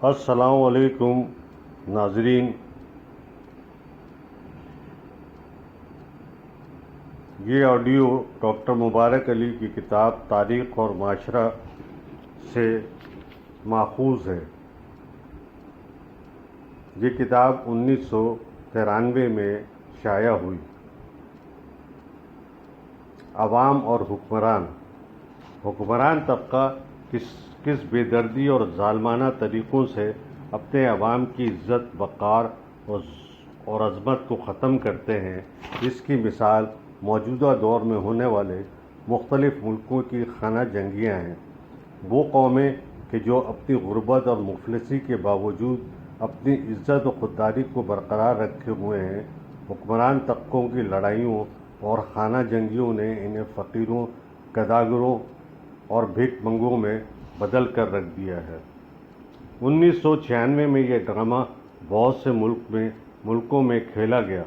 السلام علیکم ناظرین، یہ آڈیو ڈاکٹر مبارک علی کی کتاب تاریخ اور معاشرہ سے ماخوذ ہے۔ یہ کتاب 1993 میں شائع ہوئی۔ عوام اور حکمران طبقہ کس بے دردی اور ظالمانہ طریقوں سے اپنے عوام کی عزت، وقار اور عظمت کو ختم کرتے ہیں، اس کی مثال موجودہ دور میں ہونے والے مختلف ملکوں کی خانہ جنگیاں ہیں۔ وہ قومیں کہ جو اپنی غربت اور مفلسی کے باوجود اپنی عزت و خودداری کو برقرار رکھے ہوئے ہیں، حکمران طبقوں کی لڑائیوں اور خانہ جنگیوں نے انہیں فقیروں، گداگروں اور بھیک منگوں میں بدل کر رکھ دیا ہے۔ 1996 میں یہ ڈرامہ بہت سے ملکوں میں کھیلا گیا۔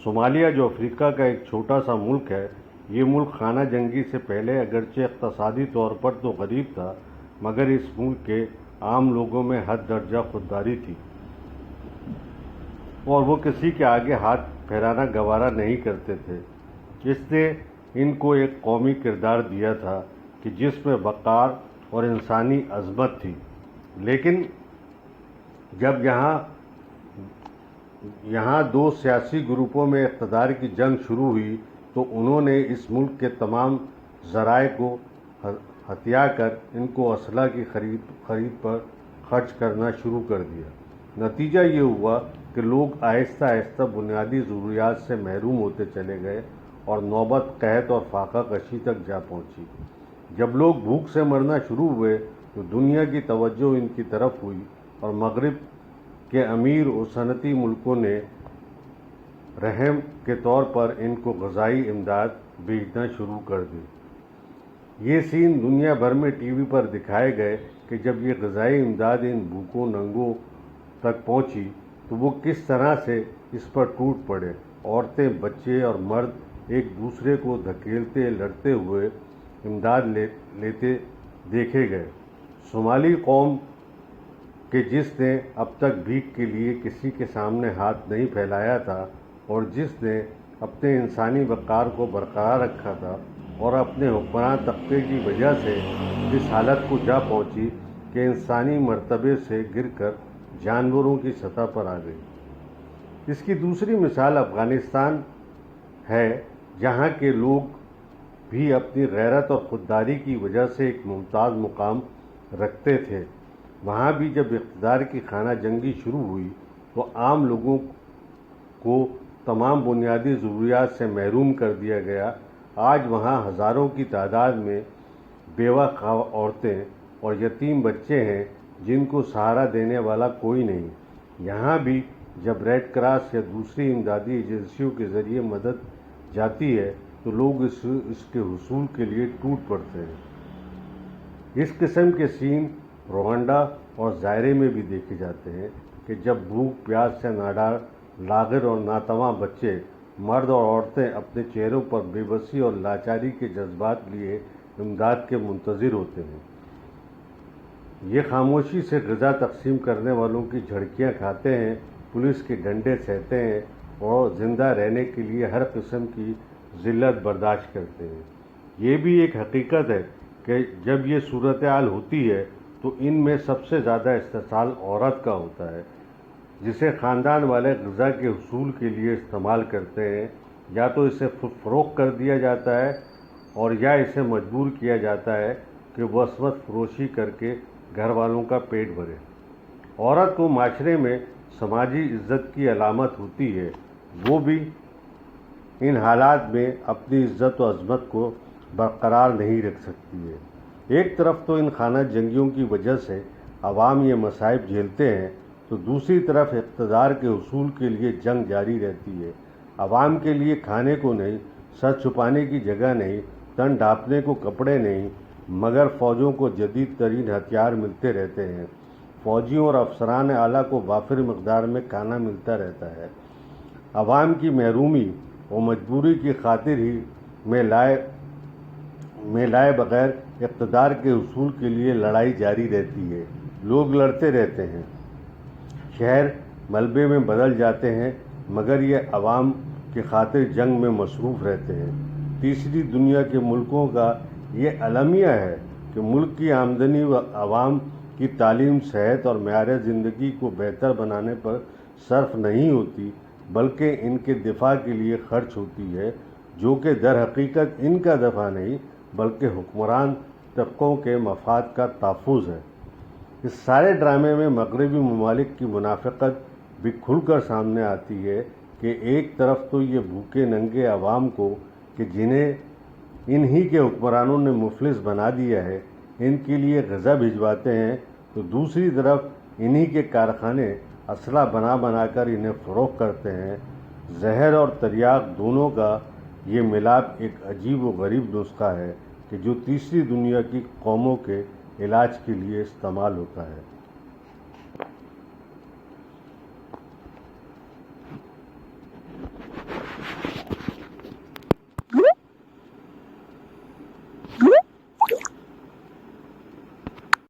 صومالیہ، جو افریقہ کا ایک چھوٹا سا ملک ہے، یہ ملک خانہ جنگی سے پہلے اگرچہ اقتصادی طور پر تو غریب تھا، مگر اس ملک کے عام لوگوں میں حد درجہ خودداری تھی اور وہ کسی کے آگے ہاتھ پھیلانا گوارا نہیں کرتے تھے۔ اس نے ان کو ایک قومی کردار دیا تھا کہ جس میں وقار اور انسانی عظمت تھی، لیکن جب یہاں دو سیاسی گروپوں میں اقتدار کی جنگ شروع ہوئی تو انہوں نے اس ملک کے تمام ذرائع کو ہتھیا کر ان کو اسلحہ کی خرید پر خرچ کرنا شروع کر دیا۔ نتیجہ یہ ہوا کہ لوگ آہستہ آہستہ بنیادی ضروریات سے محروم ہوتے چلے گئے اور نوبت قحط اور فاقہ کشی تک جا پہنچی۔ جب لوگ بھوک سے مرنا شروع ہوئے تو دنیا کی توجہ ان کی طرف ہوئی اور مغرب کے امیر و صنعتی ملکوں نے رحم کے طور پر ان کو غذائی امداد بھیجنا شروع کر دی۔ یہ سین دنیا بھر میں ٹی وی پر دکھائے گئے کہ جب یہ غذائی امداد ان بھوکوں ننگوں تک پہنچی تو وہ کس طرح سے اس پر ٹوٹ پڑے۔ عورتیں، بچے اور مرد ایک دوسرے کو دھکیلتے لڑتے ہوئے امداد لیتے دیکھے گئے۔ صومالی قوم کہ جس نے اب تک بھیک کے لیے کسی کے سامنے ہاتھ نہیں پھیلایا تھا اور جس نے اپنے انسانی وقار کو برقرار رکھا تھا اور اپنے حکمران طبقے کی وجہ سے اس حالت کو جا پہنچی کہ انسانی مرتبے سے گر کر جانوروں کی سطح پر آ گئی۔ اس کی دوسری مثال افغانستان ہے، جہاں کے لوگ بھی اپنی غیرت اور خودداری کی وجہ سے ایک ممتاز مقام رکھتے تھے۔ وہاں بھی جب اقتدار کی خانہ جنگی شروع ہوئی تو عام لوگوں کو تمام بنیادی ضروریات سے محروم کر دیا گیا۔ آج وہاں ہزاروں کی تعداد میں بیوہ عورتیں اور یتیم بچے ہیں جن کو سہارا دینے والا کوئی نہیں۔ یہاں بھی جب ریڈ کراس یا دوسری امدادی ایجنسیوں کے ذریعے مدد جاتی ہے تو لوگ اس کے حصول کے لیے ٹوٹ پڑتے ہیں۔ اس قسم کے سین روانڈا اور زائرے میں بھی دیکھے جاتے ہیں کہ جب بھوک پیاس سے ناڈار، لاغر اور ناتواں بچے، مرد اور عورتیں اپنے چہروں پر بے بسی اور لاچاری کے جذبات لیے امداد کے منتظر ہوتے ہیں۔ یہ خاموشی سے غذا تقسیم کرنے والوں کی جھڑکیاں کھاتے ہیں، پولیس کے ڈنڈے سہتے ہیں اور زندہ رہنے کے لیے ہر قسم کی ذلت برداشت کرتے ہیں۔ یہ بھی ایک حقیقت ہے کہ جب یہ صورتحال ہوتی ہے تو ان میں سب سے زیادہ استحصال عورت کا ہوتا ہے، جسے خاندان والے غذا کے حصول کے لیے استعمال کرتے ہیں۔ یا تو اسے فروخت کر دیا جاتا ہے اور یا اسے مجبور کیا جاتا ہے کہ وہ عصمت فروشی کر کے گھر والوں کا پیٹ بھرے۔ عورت کو معاشرے میں سماجی عزت کی علامت ہوتی ہے، وہ بھی ان حالات میں اپنی عزت و عظمت کو برقرار نہیں رکھ سکتی ہے۔ ایک طرف تو ان خانہ جنگیوں کی وجہ سے عوام یہ مصائب جھیلتے ہیں تو دوسری طرف اقتدار کے حصول کے لیے جنگ جاری رہتی ہے۔ عوام کے لیے کھانے کو نہیں، سر چھپانے کی جگہ نہیں، تن ڈھانپنے کو کپڑے نہیں، مگر فوجوں کو جدید ترین ہتھیار ملتے رہتے ہیں۔ فوجیوں اور افسران اعلیٰ کو وافر مقدار میں کھانا ملتا رہتا ہے۔ عوام کی محرومی اور مجبوری کی خاطر ہی میں لائے بغیر اقتدار کے حصول کے لیے لڑائی جاری رہتی ہے۔ لوگ لڑتے رہتے ہیں، شہر ملبے میں بدل جاتے ہیں، مگر یہ عوام کی خاطر جنگ میں مصروف رہتے ہیں۔ تیسری دنیا کے ملکوں کا یہ المیہ ہے کہ ملک کی آمدنی و عوام کی تعلیم، صحت اور معیار زندگی کو بہتر بنانے پر صرف نہیں ہوتی، بلکہ ان کے دفاع کے لیے خرچ ہوتی ہے، جو کہ در حقیقت ان کا دفاع نہیں بلکہ حکمران طبقوں کے مفاد کا تحفظ ہے۔ اس سارے ڈرامے میں مغربی ممالک کی منافقت بھی کھل کر سامنے آتی ہے کہ ایک طرف تو یہ بھوکے ننگے عوام کو کہ جنہیں انہی کے حکمرانوں نے مفلس بنا دیا ہے، ان کے لیے غذا بھجواتے ہیں، تو دوسری طرف انہی کے کارخانے اسلحہ بنا بنا کر انہیں فروخت کرتے ہیں۔ زہر اور تریاق دونوں کا یہ ملاپ ایک عجیب و غریب نسخہ ہے کہ جو تیسری دنیا کی قوموں کے علاج کے لیے استعمال ہوتا ہے۔